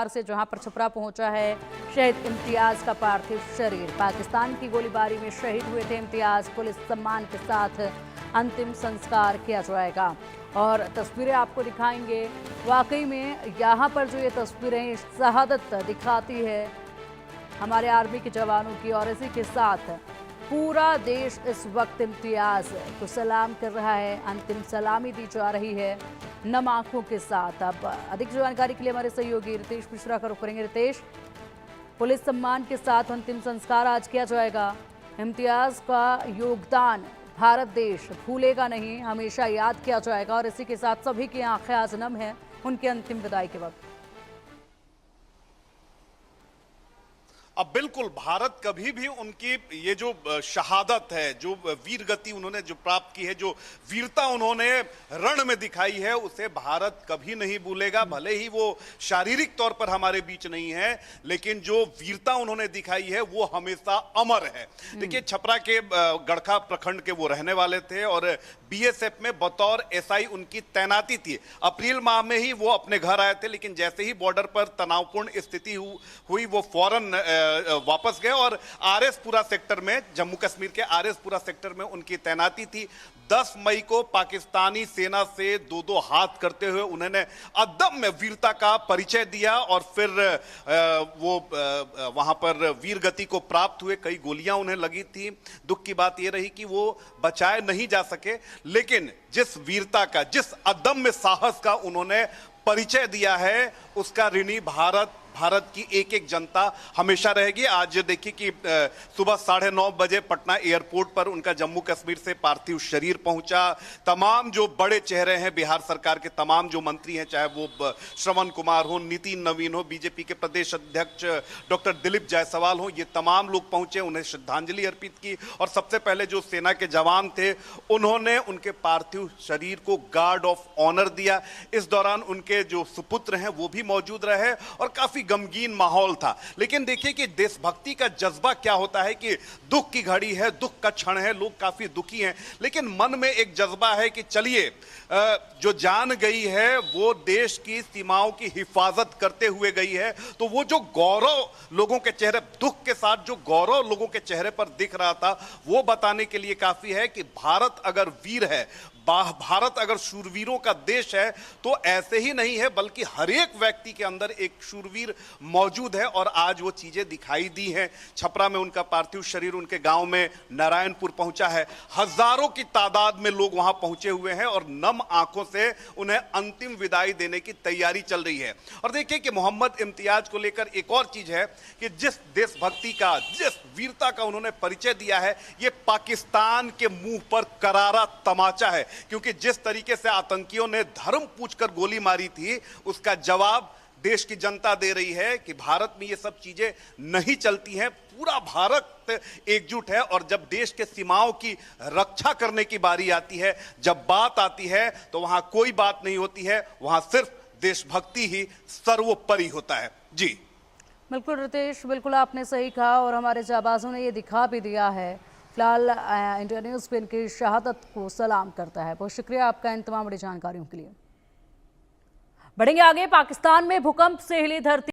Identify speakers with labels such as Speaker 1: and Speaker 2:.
Speaker 1: बिहार से, जहां पर छपरा पहुंचा है शहीद इम्तियाज का पार्थिव शरीर। पाकिस्तान की गोलीबारी में शहीद हुए थे इम्तियाज। पुलिस सम्मान के साथ अंतिम संस्कार किया जाएगा और तस्वीरें आपको दिखाएंगे। वाकई में यहाँ पर जो ये तस्वीरें शहादत दिखाती है हमारे आर्मी के जवानों की, और इसी के साथ पूरा देश इस वक्त इम्तियाज को सलाम कर रहा है, अंतिम सलामी दी जा रही है नम आंखों के साथ। अब अधिक जानकारी के लिए हमारे सहयोगी रितेश मिश्रा का रुख करेंगे। रितेश, पुलिस सम्मान के साथ अंतिम संस्कार आज किया जाएगा। इम्तियाज का योगदान भारत देश भूलेगा नहीं, हमेशा याद किया जाएगा और इसी के साथ सभी की आंखें आज नम है उनके अंतिम विदाई के वक्त।
Speaker 2: अब बिल्कुल भारत कभी भी उनकी ये जो शहादत है, जो वीर गति उन्होंने जो प्राप्त की है, जो वीरता उन्होंने रण में दिखाई है, उसे भारत कभी नहीं भूलेगा। भले ही वो शारीरिक तौर पर हमारे बीच नहीं है, लेकिन जो वीरता उन्होंने दिखाई है वो हमेशा अमर है। देखिए, छपरा के गड़खा प्रखंड के वो रहने वाले थे और बीएसएफ में बतौर एसआई उनकी तैनाती थी। अप्रैल माह में ही वो अपने घर आए थे, लेकिन जैसे ही बॉर्डर पर तनावपूर्ण स्थिति हुई वो फौरन वापस गए और आरएसपुरा सेक्टर में, जम्मू कश्मीर के आरएसपुरा सेक्टर में उनकी तैनाती थी। 10 मई को पाकिस्तानी सेना से दो हाथ करते हुए उन्होंने अदम्य वीरता का परिचय दिया और फिर वो वहां पर वीर गति को प्राप्त हुए। कई गोलियां उन्हें लगी थी। दुख की बात यह रही कि वो बचाए नहीं जा सके, लेकिन जिस वीरता का, जिस अदम्य साहस का उन्होंने परिचय दिया है, उसका ऋणी भारत की एक एक जनता हमेशा रहेगी। आज देखिए कि सुबह 9:30 बजे पटना एयरपोर्ट पर उनका जम्मू कश्मीर से पार्थिव शरीर पहुंचा। तमाम जो बड़े चेहरे हैं बिहार सरकार के, तमाम जो मंत्री हैं, चाहे वो श्रवण कुमार हो, नितिन नवीन हो, बीजेपी के प्रदेश अध्यक्ष डॉक्टर दिलीप जायसवाल हो, ये तमाम लोग पहुंचे, उन्हें श्रद्धांजलि अर्पित की और सबसे पहले जो सेना के जवान थे उन्होंने उनके पार्थिव शरीर को गार्ड ऑफ ऑनर दिया। इस दौरान उनके जो सुपुत्र हैं वो भी मौजूद रहे और काफी गमगीन माहौल था। लेकिन देखिए कि देशभक्ति का जज्बा क्या होता है कि दुख की घड़ी है, दुख का क्षण है, लोग काफी दुखी हैं, लेकिन मन में एक जज्बा है कि चलिए, जो जान गई है वो देश की सीमाओं की हिफाजत करते हुए गई है। तो वो जो गौरव लोगों के चेहरे, दुख के साथ जो गौरव लोगों के चेहरे पर दिख रहा था, वो बताने के लिए काफी है कि भारत अगर वीर है, भारत अगर शूरवीरों का देश है, तो ऐसे ही नहीं है बल्कि हर एक व्यक्ति के अंदर एक शूरवीर मौजूद है और आज वो चीजें दिखाई दी हैं। छपरा में उनका पार्थिव शरीर उनके गांव में नारायणपुर पहुंचा है। हजारों की तादाद में लोग वहां पहुंचे हुए हैं और नम आंखों से उन्हें अंतिम विदाई देने की तैयारी चल रही है। और देखिए कि मोहम्मद इम्तियाज को लेकर एक और चीज है कि जिस देशभक्ति का, जिस वीरता का उन्होंने परिचय दिया है, ये पाकिस्तान के मुंह पर करारा तमाचा है, क्योंकि जिस तरीके से आतंकियों ने धर्म पूछकर गोली मारी थी, उसका जवाब देश की जनता दे रही है कि भारत में ये सब चीजें नहीं चलती हैं। पूरा भारत एकजुट है और जब देश के सीमाओं की रक्षा करने की बारी आती है, जब बात आती है, तो वहां कोई बात नहीं होती है, वहां सिर्फ देशभक्ति ही सर्वोपरि होता है। जी
Speaker 1: बिल्कुल रितेश, बिल्कुल आपने सही कहा और हमारे जाबाजों ने ये दिखा भी दिया है। फिलहाल इंडिया न्यूज़ पे इनकी शहादत को सलाम करता है। बहुत शुक्रिया आपका इन तमाम बड़ी जानकारियों के लिए। बढ़ेंगे आगे। पाकिस्तान में भूकंप से हिली धरती।